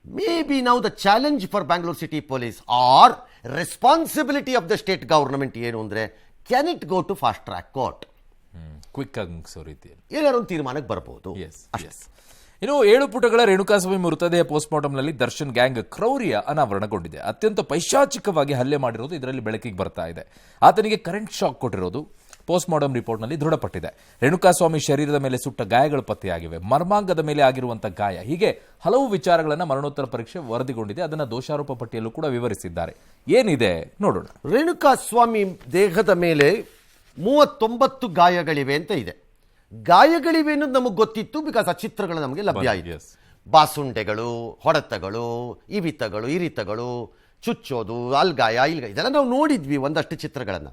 may be now the challenge for Bangalore city police are responsibility of the state government ಏನು ಅಂದರೆ, can it go to fast track court, quick ಆಗಿ ಮುಗಿಸೋ ರೀತಿಯಲ್ಲಿ ಏನಾದ್ರು ಒಂದು ತೀರ್ಮಾನಕ್ಕೆ ಬರ್ಬೋದು. ಇನ್ನು 7 ಪುಟಗಳ ರೇಣುಕಾಸ್ವಾಮಿ ಮೃತದೇಹ ಪೋಸ್ಟ್ಮಾರ್ಟಂನಲ್ಲಿ ದರ್ಶನ್ ಗ್ಯಾಂಗ್ ಕ್ರೌರ್ಯ ಅನಾವರಣಗೊಂಡಿದೆ. ಅತ್ಯಂತ ಪೈಶಾಚಿಕವಾಗಿ ಹಲ್ಲೆ ಮಾಡಿರೋದು ಇದರಲ್ಲಿ ಬೆಳಕಿಗೆ ಬರ್ತಾ ಇದೆ. ಆತನಿಗೆ ಕರೆಂಟ್ ಶಾಕ್ ಕೊಟ್ಟಿರೋದು ಪೋಸ್ಟ್ಮಾರ್ಟಂ ರಿಪೋರ್ಟ್ನಲ್ಲಿ ದೃಢಪಟ್ಟಿದೆ. ರೇಣುಕಾಸ್ವಾಮಿ ಶರೀರದ ಮೇಲೆ ಸುಟ್ಟ ಗಾಯಗಳು ಪತ್ತೆಯಾಗಿವೆ, ಮರ್ಮಾಂಗದ ಮೇಲೆ ಆಗಿರುವಂತಹ ಗಾಯ, ಹೀಗೆ ಹಲವು ವಿಚಾರಗಳನ್ನು ಮರಣೋತ್ತರ ಪರೀಕ್ಷೆ ವರದಿಗೊಂಡಿದೆ. ಅದನ್ನು ದೋಷಾರೋಪ ಪಟ್ಟಿಯಲ್ಲೂ ಕೂಡ ವಿವರಿಸಿದ್ದಾರೆ. ಏನಿದೆ ನೋಡೋಣ. ರೇಣುಕಾಸ್ವಾಮಿ ದೇಹದ ಮೇಲೆ 39 ಗಾಯಗಳಿವೆ ಅಂತ ಇದೆ. ಗಾಯಗಳಿವೆ ಅನ್ನೋದು ನಮಗೆ ಗೊತ್ತಿತ್ತು, ಬಿಕಾಸ್ ಆ ಚಿತ್ರಗಳು ನಮಗೆ ಲಭ್ಯ ಇದೆ. ಬಾಸುಂಡೆಗಳು, ಹೊಡೆತಗಳು, ಇರಿತಗಳು, ಚುಚ್ಚೋದು, ಅಲ್ಗಾಯ, ಇಲ್ಗಾಯ, ಇದೆಲ್ಲ ನಾವು ನೋಡಿದ್ವಿ ಒಂದಷ್ಟು ಚಿತ್ರಗಳನ್ನು.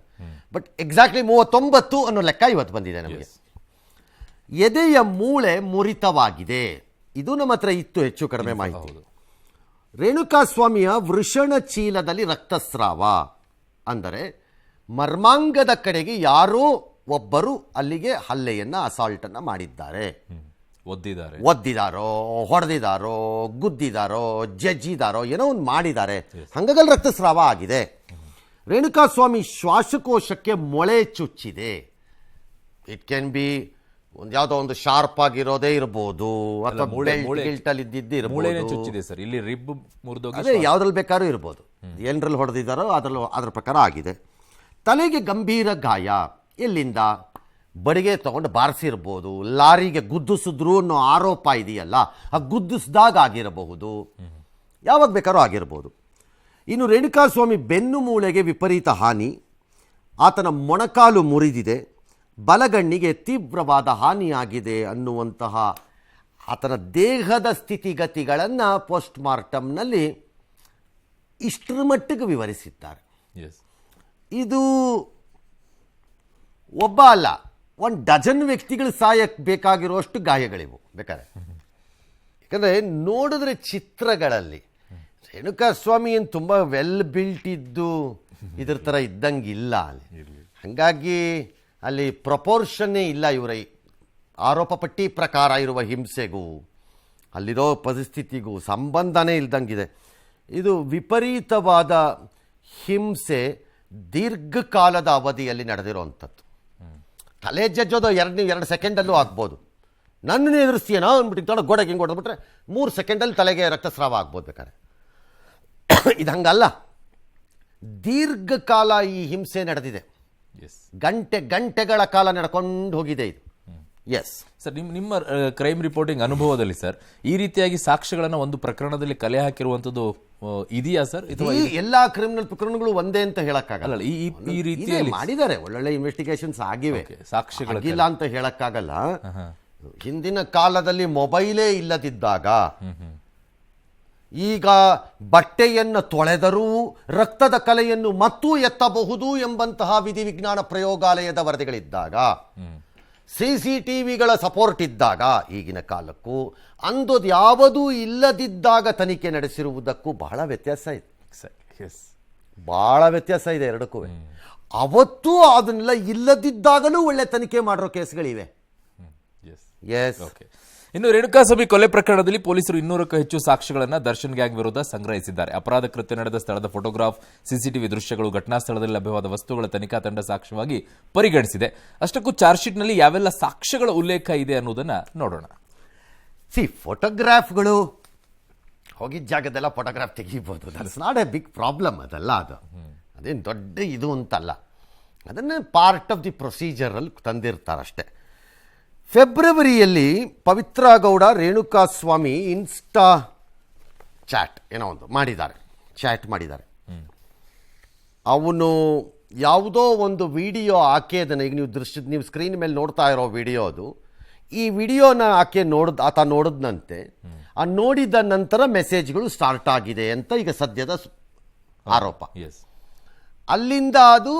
ಬಟ್ ಎಕ್ಸಾಕ್ಟ್ಲಿ 39 ಅನ್ನೋ ಲೆಕ್ಕ ಇವತ್ತು ಬಂದಿದೆ ನಮಗೆ. ಎದೆಯ ಮೂಳೆ ಮುರಿತವಾಗಿದೆ, ಇದು ನಮ್ಮ ಹತ್ರ ಇತ್ತು ಹೆಚ್ಚು ಕಡಿಮೆ ಮಾಹಿತಿ. ರೇಣುಕಾಸ್ವಾಮಿಯ ವೃಷಣ ಚೀಲದಲ್ಲಿ ರಕ್ತಸ್ರಾವ, ಅಂದರೆ ಮರ್ಮಾಂಗದ ಕಡೆಗೆ ಯಾರೋ ಒಬ್ಬರು ಅಲ್ಲಿಗೆ ಹಲ್ಲೆಯನ್ನ ಅಸಾಲ್ಟನ್ನು ಮಾಡಿದ್ದಾರೆ. ಒದ್ದಿದಾರೋ, ಹೊಡೆದಿದ್ದಾರೋ, ಗುದ್ದಿದಾರೋ, ಜಜ್ಜಿದಾರೋ, ಏನೋ ಒಂದು ಮಾಡಿದ್ದಾರೆ. ಹಾಗಾಗಿ ರಕ್ತಸ್ರಾವ ಆಗಿದೆ. ರೇಣುಕಾಸ್ವಾಮಿ ಶ್ವಾಸಕೋಶಕ್ಕೆ ಮೊಳೆ ಚುಚ್ಚಿದೆ. ಇಟ್ ಕ್ಯಾನ್ ಬಿ ಯಾವುದೋ ಒಂದು ಶಾರ್ಪ್ ಆಗಿರೋದೇ ಇರ್ಬೋದು, ಅಥವಾ ಅದೇ ಯಾವ್ದ್ರಲ್ಲಿ ಬೇಕಾದ್ರೂ ಇರ್ಬೋದು. ಏನರಲ್ಲಿ ಹೊಡೆದಿದ್ದಾರೋ ಅದ್ರ ಪ್ರಕಾರ ಆಗಿದೆ. ತಲೆಗೆ ಗಂಭೀರ ಗಾಯ, ಎಲ್ಲಿಂದ ಬಡಿಗೆ ತಗೊಂಡು ಬಾರಿಸಿರ್ಬೋದು, ಲಾರಿಗೆ ಗುದ್ದಿಸಿದ್ರು ಅನ್ನೋ ಆರೋಪ ಇದೆಯಲ್ಲ, ಆ ಗುದ್ದಿಸಿದಾಗ ಆಗಿರಬಹುದು, ಯಾವಾಗ ಬೇಕಾದ್ರೂ ಆಗಿರ್ಬೋದು. ಇನ್ನು ರೇಣುಕಾಸ್ವಾಮಿ ಬೆನ್ನು ಮೂಳೆಗೆ ವಿಪರೀತ ಹಾನಿ, ಆತನ ಮೊಣಕಾಲು ಮುರಿದಿದೆ, ಬಲಗಣ್ಣಿಗೆ ತೀವ್ರವಾದ ಹಾನಿಯಾಗಿದೆ ಅನ್ನುವಂತಹ ಆತನ ದೇಹದ ಸ್ಥಿತಿಗತಿಗಳನ್ನು ಪೋಸ್ಟ್ ಮಾರ್ಟಮ್ನಲ್ಲಿ ಇಷ್ಟರ ಮಟ್ಟಿಗೆ ವಿವರಿಸಿದ್ದಾರೆ. ಇದು ಒಬ್ಬ ಅಲ್ಲ, 1 ಡಜನ್ ವ್ಯಕ್ತಿಗಳು ಸಾಯಕ್ಕೆ ಬೇಕಾಗಿರುವಷ್ಟು ಗಾಯಗಳಿವು ಬೇಕಾದ್ರೆ. ಯಾಕಂದರೆ ನೋಡಿದ್ರೆ ಚಿತ್ರಗಳಲ್ಲಿ ರೇಣುಕಾಸ್ವಾಮಿ ಏನು ತುಂಬ ವೆಲ್ ಬಿಲ್ಟ್ ಇದ್ದು ಇದ್ರ ಥರ ಇದ್ದಂಗಿಲ್ಲ ಅಲ್ಲಿ. ಹಾಗಾಗಿ ಅಲ್ಲಿ ಪ್ರಪೋರ್ಷನ್ನೇ ಇಲ್ಲ. ಇವರ ಆರೋಪ ಪಟ್ಟಿ ಪ್ರಕಾರ ಇರುವ ಹಿಂಸೆಗೂ ಅಲ್ಲಿರೋ ಪರಿಸ್ಥಿತಿಗೂ ಸಂಬಂಧನೇ ಇಲ್ದಂಗಿದೆ. ಇದು ವಿಪರೀತವಾದ ಹಿಂಸೆ ದೀರ್ಘಕಾಲದ ಅವಧಿಯಲ್ಲಿ ನಡೆದಿರೋವಂಥದ್ದು. ತಲೆ ಜಜ್ಜೋದು 2 ಸೆಕೆಂಡಲ್ಲೂ ಆಗ್ಬೋದು, ನನ್ನನ್ನೇ ಎದುರಿಸ್ತೀಯನೋ ಅಂದ್ಬಿಟ್ಟು ತೊಗೊಂಡು ಗೋಡೆಗೆ ಹಿಂಗೆ ಹೊಡೆದ್ಬಿಟ್ರೆ 3 ಸೆಕೆಂಡಲ್ಲಿ ತಲೆಗೆ ರಕ್ತಸ್ರಾವ ಆಗ್ಬೋದು ಬೇಕಾದ್ರೆ. ಇದು ಹಂಗಲ್ಲ, ದೀರ್ಘಕಾಲ ಈ ಹಿಂಸೆ ನಡೆದಿದೆ, ಗಂಟೆಗಳ ಕಾಲ ನಡ್ಕೊಂಡು ಹೋಗಿದೆ ಇದು. ಎಸ್ ಸರ್, ನಿಮ್ಮ ಕ್ರೈಮ್ ರಿಪೋರ್ಟಿಂಗ್ ಅನುಭವದಲ್ಲಿ ಸರ್ ಈ ರೀತಿಯಾಗಿ ಸಾಕ್ಷ್ಯಗಳನ್ನ ಒಂದು ಪ್ರಕರಣದಲ್ಲಿ ಕಲೆ ಹಾಕಿರುವಂತದ್ದು ಇದೆಯಾ ಸರ್? ಎಲ್ಲಾ ಕ್ರಿಮಿನಲ್ ಪ್ರಕರಣಗಳು ಒಂದೇ ಅಂತ ಹೇಳಕ್ಕಾಗಲ್ಲ. ಈ ರೀತಿಯಲ್ಲಿ ಮಾಡಿದ್ದಾರೆ, ಒಳ್ಳೊಳ್ಳೆ ಇನ್ವೆಸ್ಟಿಗೇಷನ್ಸ್ ಆಗಿವೆ, ಸಾಕ್ಷಿಗಳಿಲ್ಲ ಅಂತ ಹೇಳಕ್ಕಾಗಲ್ಲ. ಹಿಂದಿನ ಕಾಲದಲ್ಲಿ ಮೊಬೈಲೇ ಇಲ್ಲದಿದ್ದಾಗ ಈಗ ಬಟ್ಟೆಯನ್ನು ತೊಳೆದರೂ ರಕ್ತದ ಕಲೆಯನ್ನು ಮತ್ತೂ ಎತ್ತಬಹುದು ಎಂಬಂತಹ ವಿಧಿವಿಜ್ಞಾನ ಪ್ರಯೋಗಾಲಯದ ವರದಿಗಳಿದ್ದಾಗ, CCTVಗಳ ಸಪೋರ್ಟ್ ಇದ್ದಾಗ, ಈಗಿನ ಕಾಲಕ್ಕೂ ಅಂದೋದು ಯಾವುದೂ ಇಲ್ಲದಿದ್ದಾಗ ತನಿಖೆ ನಡೆಸಿರುವುದಕ್ಕೂ ಬಹಳ ವ್ಯತ್ಯಾಸ ಇದೆ. ಬಹಳ ವ್ಯತ್ಯಾಸ ಇದೆ ಎರಡಕ್ಕೂ. ಅವತ್ತು ಅದನ್ನೆಲ್ಲ ಇಲ್ಲದಿದ್ದಾಗಲೂ ಒಳ್ಳೆ ತನಿಖೆ ಮಾಡಿರೋ ಕೇಸ್ಗಳಿವೆ. ಎಸ್. ಇನ್ನು ರೇಣುಕಾಸ್ವಾಮಿ ಕೊಲೆ ಪ್ರಕರಣದಲ್ಲಿ ಪೊಲೀಸರು 200ಕ್ಕೂ ಹೆಚ್ಚು ಸಾಕ್ಷ್ಯಗಳನ್ನು ದರ್ಶನ್ ಗ್ಯಾಂಗ್ ವಿರುದ್ಧ ಸಂಗ್ರಹಿಸಿದ್ದಾರೆ. ಅಪರಾಧ ಕೃತ್ಯ ನಡೆದ ಸ್ಥಳದ ಫೋಟೋಗ್ರಾಫ್, CCTV ದೃಶ್ಯಗಳು, ಘಟನಾ ಸ್ಥಳದಲ್ಲಿ ಲಭ್ಯವಾದ ವಸ್ತುಗಳ ತನಿಖಾ ತಂಡ ಸಾಕ್ಷ್ಯವಾಗಿ ಪರಿಗಣಿಸಿದೆ. ಅಷ್ಟಕ್ಕೂ ಚಾರ್ಜ್ ಶೀಟ್ನಲ್ಲಿ ಯಾವೆಲ್ಲ ಸಾಕ್ಷ್ಯಗಳ ಉಲ್ಲೇಖ ಇದೆ ಅನ್ನೋದನ್ನ ನೋಡೋಣ. ಫೋಟೋಗ್ರಾಫ್ಗಳು ಹೋಗಿದ್ದ ಜಾಗದೆಲ್ಲ ಫೋಟೋಗ್ರಾಫ್ ತೆಗಿಬೋದು, that's not a big problem. ಅದಲ್ಲ, ಅದೇನು ದೊಡ್ಡ ಇದು ಅಂತಲ್ಲ, ಅದನ್ನು ಪಾರ್ಟ್ ಆಫ್ ದಿ ಪ್ರೊಸೀಜರಲ್ಲಿ ತಂದಿರ್ತಾರಷ್ಟೇ. ಫೆಬ್ರವರಿಯಲ್ಲಿ ಪವಿತ್ರ ಗೌಡ ರೇಣುಕಾಸ್ವಾಮಿ ಇನ್ಸ್ಟಾ ಚಾಟ್ ಏನೋ ಒಂದು ಚಾಟ್ ಮಾಡಿದ್ದಾರೆ. ಅವನು ಯಾವುದೋ ಒಂದು ವಿಡಿಯೋ ಆಕೆದನ್ನು, ಈಗ ನೀವು ಸ್ಕ್ರೀನ್ ಮೇಲೆ ನೋಡ್ತಾ ಇರೋ ವಿಡಿಯೋ ಅದು, ಈ ವಿಡಿಯೋನ ಆತ ನೋಡಿದಂತೆ ಆ ನೋಡಿದ ನಂತರ ಮೆಸೇಜ್ಗಳು ಸ್ಟಾರ್ಟ್ ಆಗಿದೆ ಅಂತ ಈಗ ಸದ್ಯದ ಆರೋಪ. ಅಲ್ಲಿಂದ ಅದು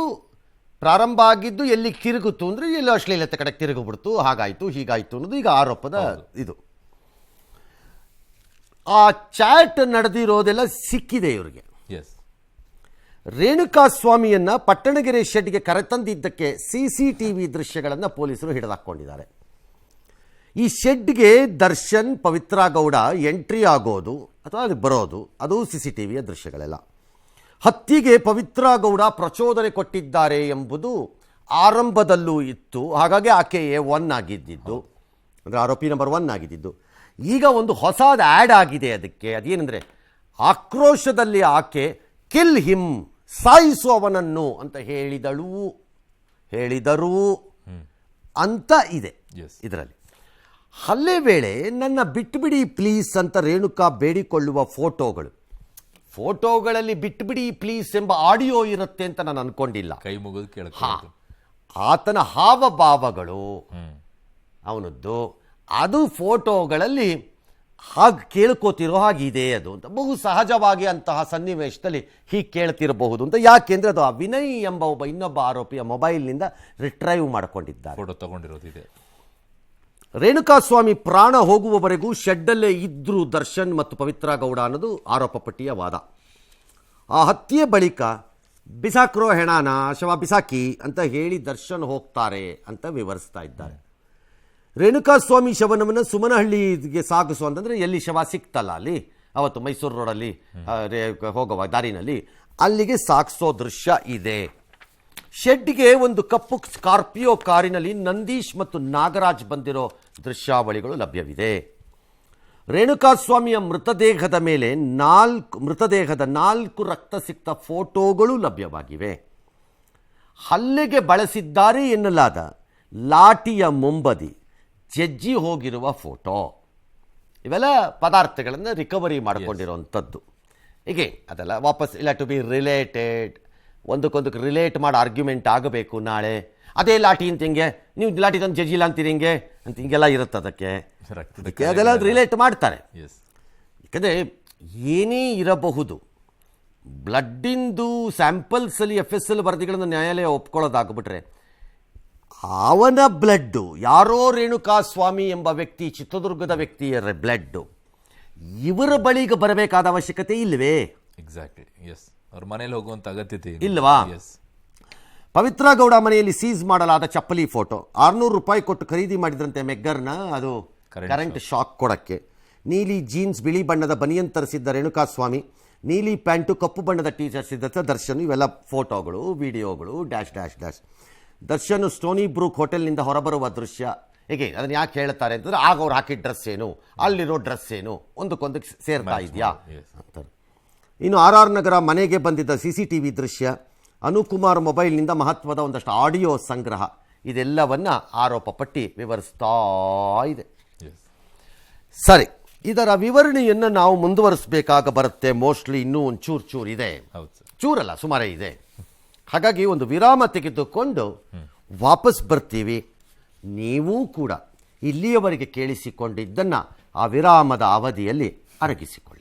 ಪ್ರಾರಂಭ ಆಗಿದ್ದು ಎಲ್ಲಿಗೆ ತಿರುಗುತ್ತು ಅಂದರೆ ಎಲ್ಲೋ ಅಶ್ಲೀಲತೆ ಕಡೆಗೆ ತಿರುಗಿಬಿಡ್ತು, ಹಾಗಾಯಿತು ಹೀಗಾಯಿತು ಅನ್ನೋದು ಈಗ ಆರೋಪದ ಇದು. ಆ ಚಾಟ್ ನಡೆದಿರೋದೆಲ್ಲ ಸಿಕ್ಕಿದೆ ಇವರಿಗೆ. ರೇಣುಕಾಸ್ವಾಮಿಯನ್ನು ಪಟ್ಟಣಗೆರೆ ಶೆಡ್ಗೆ ಕರೆತಂದಿದ್ದಕ್ಕೆ CCTV ದೃಶ್ಯಗಳನ್ನು ಪೊಲೀಸರು ಹಿಡಿದಾಕೊಂಡಿದ್ದಾರೆ. ಈ ಶೆಡ್ಗೆ ದರ್ಶನ್, ಪವಿತ್ರ ಗೌಡ ಎಂಟ್ರಿ ಆಗೋದು ಅಥವಾ ಅಲ್ಲಿ ಬರೋದು ಅದು CCTVಯ ದೃಶ್ಯಗಳೆಲ್ಲ. ಹತ್ಯೆಗೆ ಪವಿತ್ರ ಗೌಡ ಪ್ರಚೋದನೆ ಕೊಟ್ಟಿದ್ದಾರೆ ಎಂಬುದು ಆರಂಭದಲ್ಲೂ ಇತ್ತು, ಹಾಗಾಗಿ ಆಕೆ A1 ಆಗಿದ್ದು, ಅಂದರೆ ಆರೋಪಿ ನಂಬರ್ 1 ಆಗಿದ್ದು. ಈಗ ಒಂದು ಹೊಸದು ಆ್ಯಡ್ ಆಗಿದೆ ಅದಕ್ಕೆ. ಅದೇನೆಂದರೆ ಆಕ್ರೋಶದಲ್ಲಿ ಆಕೆ ಕಿಲ್ ಹಿಮ್, ಸಾಯಿಸು ಅವನನ್ನು ಅಂತ ಹೇಳಿದರು ಅಂತ ಇದೆ ಇದರಲ್ಲಿ. ಹಲ್ಲೆ ವೇಳೆ ನನ್ನ ಬಿಟ್ಟುಬಿಡಿ ಪ್ಲೀಸ್ ಅಂತ ರೇಣುಕಾ ಬೇಡಿಕೊಳ್ಳುವ ಫೋಟೋಗಳಲ್ಲಿ ಬಿಟ್ಟುಬಿಡಿ ಪ್ಲೀಸ್ ಎಂಬ ಆಡಿಯೋ ಇರುತ್ತೆ ಅಂತ ನಾನು ಅನ್ಕೊಂಡಿಲ್ಲ. ಕೈ ಮುಗಿದು ಕೇಳ ಆತನ ಹಾವಭಾವಗಳು ಅವನದ್ದು ಅದು ಫೋಟೋಗಳಲ್ಲಿ ಹಾಗೆ ಕೇಳ್ಕೋತಿರೋ ಹಾಗಿದೆ ಅದು ಅಂತ, ಬಹು ಸಹಜವಾಗಿ ಅಂತಹ ಸನ್ನಿವೇಶದಲ್ಲಿ ಹೀಗೆ ಕೇಳ್ತಿರಬಹುದು ಅಂತ. ಯಾಕೆಂದ್ರೆ ಅದು ಆ ವಿನಯ್ ಎಂಬ ಇನ್ನೊಬ್ಬ ಆರೋಪಿಯ ಮೊಬೈಲ್ನಿಂದ ರಿಟ್ರೈವ್ ಮಾಡಿಕೊಂಡಿದ್ದಾರೆ, ಫೋಟೋ ತಗೊಂಡಿರೋದಿದೆ. ರೇಣುಕಾಸ್ವಾಮಿ ಪ್ರಾಣ ಹೋಗುವವರೆಗೂ ಶೆಡ್ಡಲ್ಲೇ ಇದ್ರು ದರ್ಶನ್ ಮತ್ತು ಪವಿತ್ರ ಗೌಡ ಅನ್ನೋದು ಆರೋಪ ಪಟ್ಟಿಯ ವಾದ. ಆ ಹತ್ಯೆ ಬಳಿಕ ಬಿಸಾಕ್ರೋ ಹೆಣಾನ, ಶವ ಬಿಸಾಕಿ ಅಂತ ಹೇಳಿ ದರ್ಶನ್ ಹೋಗ್ತಾರೆ ಅಂತ ವಿವರಿಸ್ತಾ ಇದ್ದಾರೆ. ರೇಣುಕಾಸ್ವಾಮಿ ಶವನವನ್ನು ಸುಮನಹಳ್ಳಿಗೆ ಸಾಗಿಸು ಅಂತಂದರೆ ಎಲ್ಲಿ ಶವ ಸಿಕ್ತಲ್ಲ ಅಲ್ಲಿ ಅವತ್ತು ಮೈಸೂರು ರೋಡಲ್ಲಿ ಹೋಗುವ ದಾರಿನಲ್ಲಿ ಅಲ್ಲಿಗೆ ಸಾಗಿಸೋ ದೃಶ್ಯ ಇದೆ. ಶೆಡ್ಗೆ ಒಂದು ಕಪ್ಪು ಸ್ಕಾರ್ಪಿಯೋ ಕಾರಿನಲ್ಲಿ ನಂದೀಶ್ ಮತ್ತು ನಾಗರಾಜ್ ಬಂದಿರೋ ದೃಶ್ಯಾವಳಿಗಳು ಲಭ್ಯವಿದೆ. ರೇಣುಕಾಸ್ವಾಮಿಯ ಮೃತದೇಹದ ಮೇಲೆ 4 ರಕ್ತಸಿಕ್ತ ಫೋಟೋಗಳು ಲಭ್ಯವಾಗಿವೆ. ಹಲ್ಲೆಗೆ ಬಳಸಿದ್ದಾರೆ ಎನ್ನಲಾದ ಲಾಠಿಯ ಮುಂಬದಿ ಜಜ್ಜಿ ಹೋಗಿರುವ ಫೋಟೋ, ಇವೆಲ್ಲ ಪದಾರ್ಥಗಳನ್ನು ರಿಕವರಿ ಮಾಡಿಕೊಂಡಿರುವಂಥದ್ದು. ಹೀಗೆ ಅದೆಲ್ಲ ವಾಪಸ್ ಇಲ್ಲ ಟು ಬಿ ರಿಲೇಟೆಡ್, ಒಂದಕ್ಕೊಂದಕ್ಕೆ ರಿಲೇಟ್ ಮಾಡಿ ಆರ್ಗ್ಯುಮೆಂಟ್ ಆಗಬೇಕು. ನಾಳೆ ಅದೇ ಲಾಠಿ ಅಂತ ಹಿಂಗೆ ನೀವು ಲಾಠಿ ತಂದು ಜಜ್ಜಿಲ್ಲ ಅಂತೀರಿ ಹಿಂಗೆ ಅಂತ ಹಿಂಗೆಲ್ಲ ಇರುತ್ತೆ. ಅದಕ್ಕೆ ಅದೆಲ್ಲ ರಿಲೇಟ್ ಮಾಡ್ತಾರೆ. ಯಾಕಂದರೆ ಏನೇ ಇರಬಹುದು, ಬ್ಲಡ್ಡಿಂದು ಸ್ಯಾಂಪಲ್ಸಲ್ಲಿ FSL ವರದಿಗಳನ್ನು ನ್ಯಾಯಾಲಯ ಒಪ್ಕೊಳ್ಳೋದಾಗ್ಬಿಟ್ರೆ ಅವನ ಬ್ಲಡ್ಡು, ಯಾರೋ ರೇಣುಕಾಸ್ವಾಮಿ ಎಂಬ ವ್ಯಕ್ತಿ, ಚಿತ್ರದುರ್ಗದ ವ್ಯಕ್ತಿಯ ಬ್ಲಡ್ಡು ಇವರ ಬಳಿಗೆ ಬರಬೇಕಾದ ಅವಶ್ಯಕತೆ ಇಲ್ಲವೇ? Exactly, yes. ಅವ್ರ ಮನೇಲಿ ಹೋಗುವಂತ ಅಗತ್ಯತೆ ಇಲ್ವಾ? ಪವಿತ್ರ ಗೌಡ ಮನೆಯಲ್ಲಿ ಸೀಸ್ ಮಾಡಲಾದ ಚಪ್ಪಲಿ ಫೋಟೋ, 600 ರೂಪಾಯಿ ಕೊಟ್ಟು ಖರೀದಿ ಮಾಡಿದ್ರಂತೆ ಮೆಗ್ಗರ್ನ, ಅದು ಕರೆಂಟ್ ಶಾಕ್ ಕೊಡಕ್ಕೆ. ನೀಲಿ ಜೀನ್ಸ್, ಬಿಳಿ ಬಣ್ಣದ ಬನಿಯನ್ ತರಿಸಿದ್ದ ರೇಣುಕಾಸ್ವಾಮಿ, ನೀಲಿ ಪ್ಯಾಂಟು, ಕಪ್ಪು ಬಣ್ಣದ ಟೀ ಶರ್ಟ್ ಸಿದ್ದ ದರ್ಶನ್. ಇವೆಲ್ಲ ಫೋಟೋಗಳು, ವಿಡಿಯೋಗಳು, dash dash dash. Darshan Stony Brook ಹೋಟೆಲ್ನಿಂದ ಹೊರಬರುವ ದೃಶ್ಯ, ಹೇಗೆ ಅದನ್ನು ಯಾಕೆ ಹೇಳ್ತಾರೆ ಅಂತಂದರೆ ಆಗ ಅವ್ರು ಹಾಕಿದ ಡ್ರೆಸ್ ಏನು, ಅಲ್ಲಿರೋ ಡ್ರೆಸ್ ಏನು, ಒಂದಕ್ಕೊಂದಕ್ಕೆ ಸೇರ್ತಾ ಇದೆಯಾ ಅಂತಾರೆ. ಇನ್ನು RR ನಗರ ಮನೆಗೆ ಬಂದಿದ್ದ CCTV ದೃಶ್ಯ, ಅನುಕುಮಾರ್ ಮೊಬೈಲ್ನಿಂದ ಮಹತ್ವದ ಒಂದಷ್ಟು ಆಡಿಯೋ ಸಂಗ್ರಹ, ಇದೆಲ್ಲವನ್ನ ಆರೋಪ ಪಟ್ಟಿ ವಿವರಿಸ್ತಾ ಇದೆ. ಸರಿ, ಇದರ ವಿವರಣೆಯನ್ನು ನಾವು ಮುಂದುವರಿಸಬೇಕಾಗ ಬರುತ್ತೆ. ಮೋಸ್ಟ್ಲಿ ಇನ್ನೂ ಒಂದು ಚೂರು ಇದೆ, ಚೂರಲ್ಲ ಸುಮಾರೇ ಇದೆ. ಹಾಗಾಗಿ ಒಂದು ವಿರಾಮ ತೆಗೆದುಕೊಂಡು ವಾಪಸ್ ಬರ್ತೀವಿ. ನೀವೂ ಕೂಡ ಇಲ್ಲಿಯವರೆಗೆ ಕೇಳಿಸಿಕೊಂಡಿದ್ದನ್ನು ಆ ವಿರಾಮದ ಅವಧಿಯಲ್ಲಿ ಅರಗಿಸಿಕೊಳ್ಳಿ.